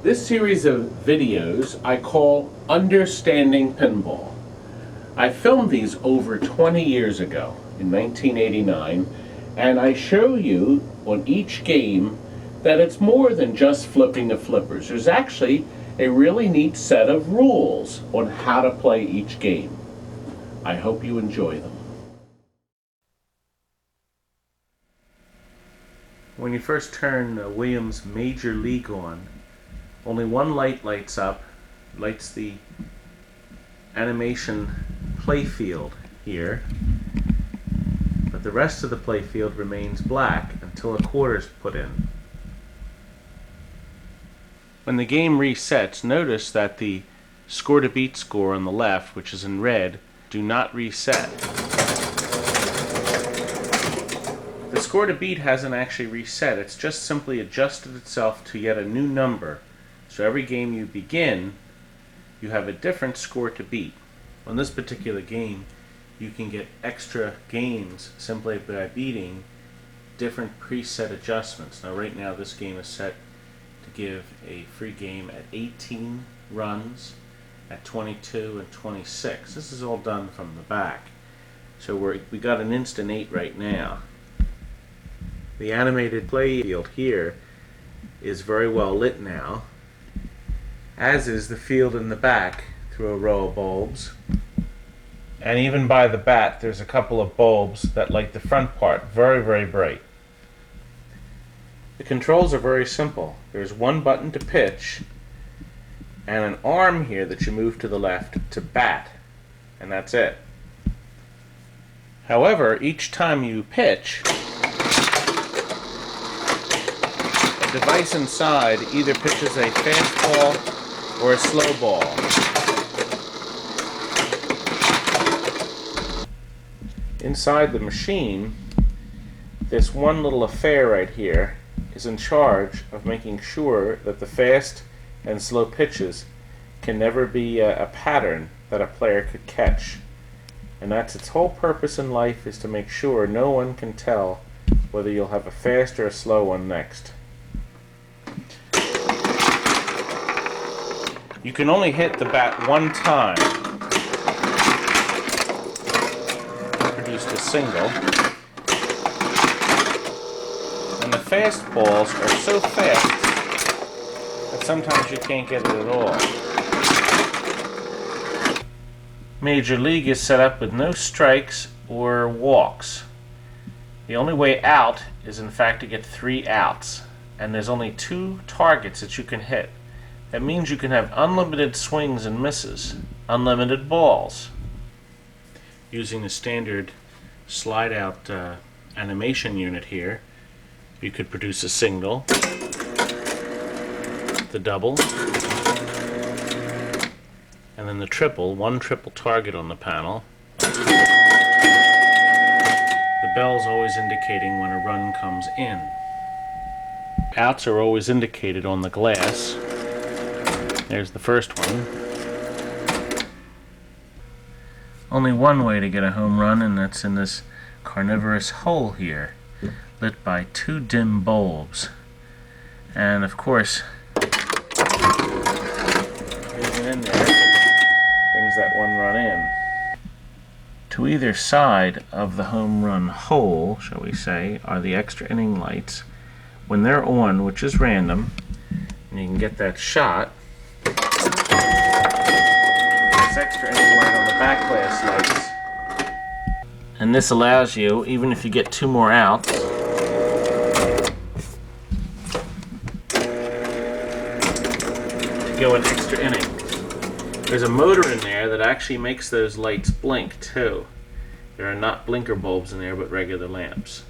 This series of videos I call Understanding Pinball. I filmed these over 20 years ago, in 1989, and I show you on each game that it's more than just flipping the flippers. There's actually a really neat set of rules on how to play each game. I hope you enjoy them. When you first turn Williams Major League on, only one light lights up, lights the animation playfield here, but the rest of the playfield remains black until a quarter is put in. When the game resets, notice that the score to beat score on the left, which is in red, do not reset. The score to beat hasn't actually reset, it's just simply adjusted itself to yet a new number. So every game you begin, you have a different score to beat. On this particular game, you can get extra games simply by beating different preset adjustments. Now right now this game is set to give a free game at 18 runs, at 22 and 26. This is all done from the back. So we got an instant 8 right now. The animated play field here is very well lit now, as is the field in the back through a row of bulbs. And even by the bat there's a couple of bulbs that light the front part very, very bright. The controls are very simple. There's one button to pitch and an arm here that you move to the left to bat, and that's it. However, each time you pitch, a device inside either pitches a fastball or a slow ball. Inside the machine, this one little affair right here is in charge of making sure that the fast and slow pitches can never be a pattern that a player could catch. And that's its whole purpose in life, is to make sure no one can tell whether you'll have a fast or a slow one next. You can only hit the bat one time. Produced a single. And the fast balls are so fast that sometimes you can't get it at all. Major League is set up with no strikes or walks. The only way out is in fact to get 3 outs, and there's only 2 targets that you can hit. That means you can have unlimited swings and misses, unlimited balls. Using the standard slide out animation unit here, you could produce a single, the double, and then the triple, one triple target on the panel. The bell's always indicating when a run comes in. Outs are always indicated on the glass. There's the first one. Only one way to get a home run, and that's in this carnivorous hole here, lit by 2 dim bulbs. And of course, moving in there brings that one run in. To either side of the home run hole, shall we say, are the extra inning lights. When they're on, which is random, and you can get that shot, this extra inning light on the back glass lights. And this allows you, even if you get 2 more outs, to go an extra inning. There's a motor in there that actually makes those lights blink too. There are not blinker bulbs in there, but regular lamps.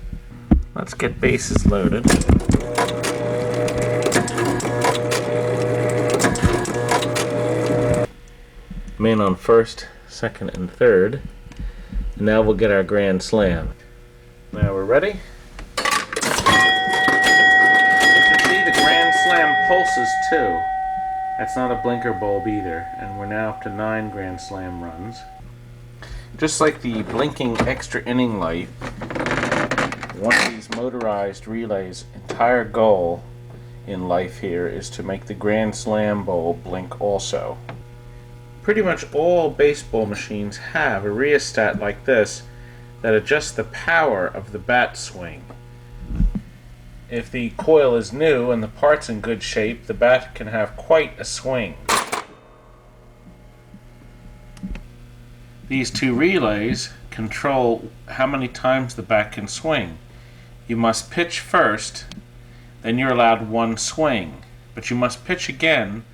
Let's get bases loaded. Man on first, second, and third. And now we'll get our grand slam. Now we're ready. You can see the grand slam pulses too. That's not a blinker bulb either, and we're now up to 9 grand slam runs. Just like the blinking extra inning light, one of these motorized relays' entire goal in life here is to make the Grand Slam bowl blink also. Pretty much all baseball machines have a rheostat like this that adjusts the power of the bat swing. If the coil is new and the part's in good shape, the bat can have quite a swing. These two relays control how many times the bat can swing. You must pitch first, then you're allowed one swing, but you must pitch again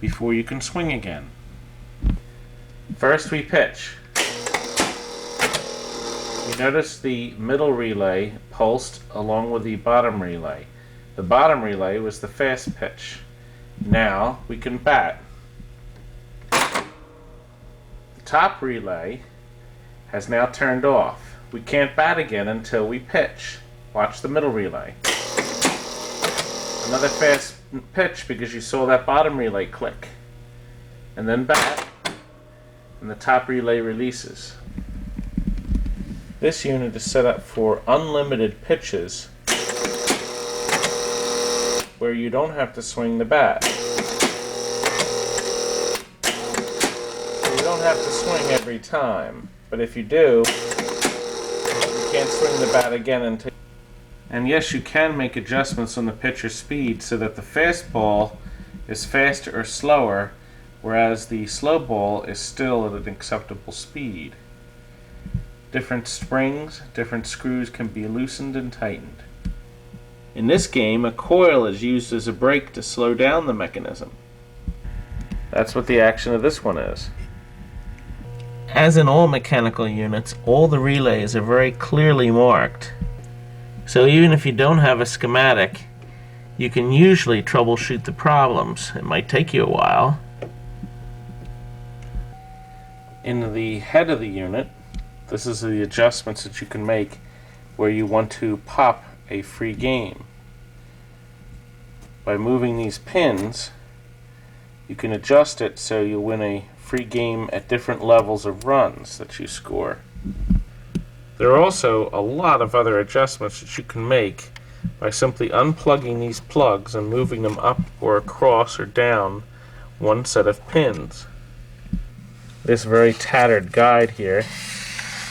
before you can swing again. First we pitch. You notice the middle relay pulsed along with the bottom relay. The bottom relay was the fast pitch. Now we can bat. The top relay has now turned off. We can't bat again until we pitch. Watch the middle relay. Another fast pitch because you saw that bottom relay click. And then bat, and the top relay releases. This unit is set up for unlimited pitches where you don't have to swing the bat. You don't have to swing every time, but if you do, you can't swing the bat again until. And yes, you can make adjustments on the pitcher's speed so that the fastball is faster or slower, whereas the slow ball is still at an acceptable speed. Different springs, different screws can be loosened and tightened. In this game, a coil is used as a brake to slow down the mechanism. That's what the action of this one is. As in all mechanical units, all the relays are very clearly marked. So even if you don't have a schematic, you can usually troubleshoot the problems. It might take you a while. In the head of the unit, this is the adjustments that you can make where you want to pop a free game. By moving these pins, you can adjust it so you'll win a free game at different levels of runs that you score. There are also a lot of other adjustments that you can make by simply unplugging these plugs and moving them up or across or down one set of pins. This very tattered guide here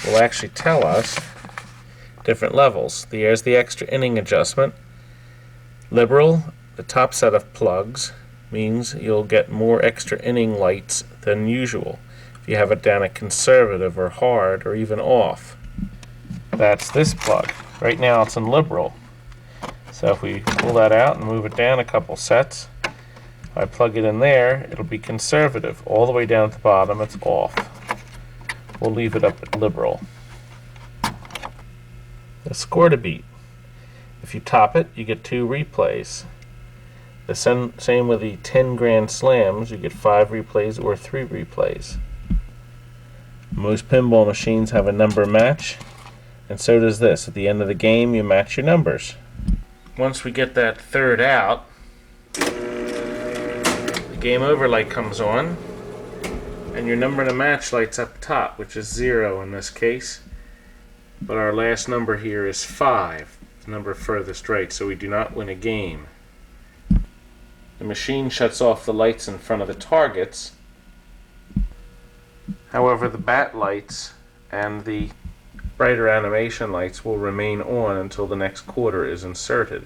will actually tell us different levels. There's the extra inning adjustment. Liberal, the top set of plugs, means you'll get more extra inning lights than usual if you have it down at conservative or hard or even off. That's this plug. Right now it's in liberal. So if we pull that out and move it down a couple sets, if I plug it in there, it'll be conservative. All the way down at the bottom, it's off. We'll leave it up at liberal. The score to beat. If you top it, you get 2 replays. The same with the 10 Grand Slams, you get 5 replays or 3 replays. Most pinball machines have a number match, and so does this. At the end of the game, you match your numbers. Once we get that third out, the game over light comes on, and your number to match lights up top, which is 0 in this case. But our last number here is 5, the number furthest right, so we do not win a game. The machine shuts off the lights in front of the targets. However, the bat lights and the brighter animation lights will remain on until the next quarter is inserted.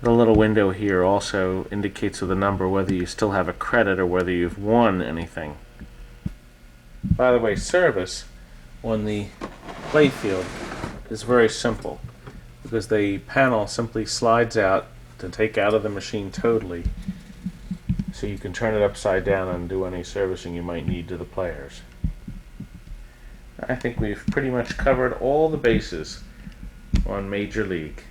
The little window here also indicates with a number whether you still have a credit or whether you've won anything. By the way, service on the playfield is very simple because the panel simply slides out to take out of the machine totally, so you can turn it upside down and do any servicing you might need to the players. I think we've pretty much covered all the bases on Major League.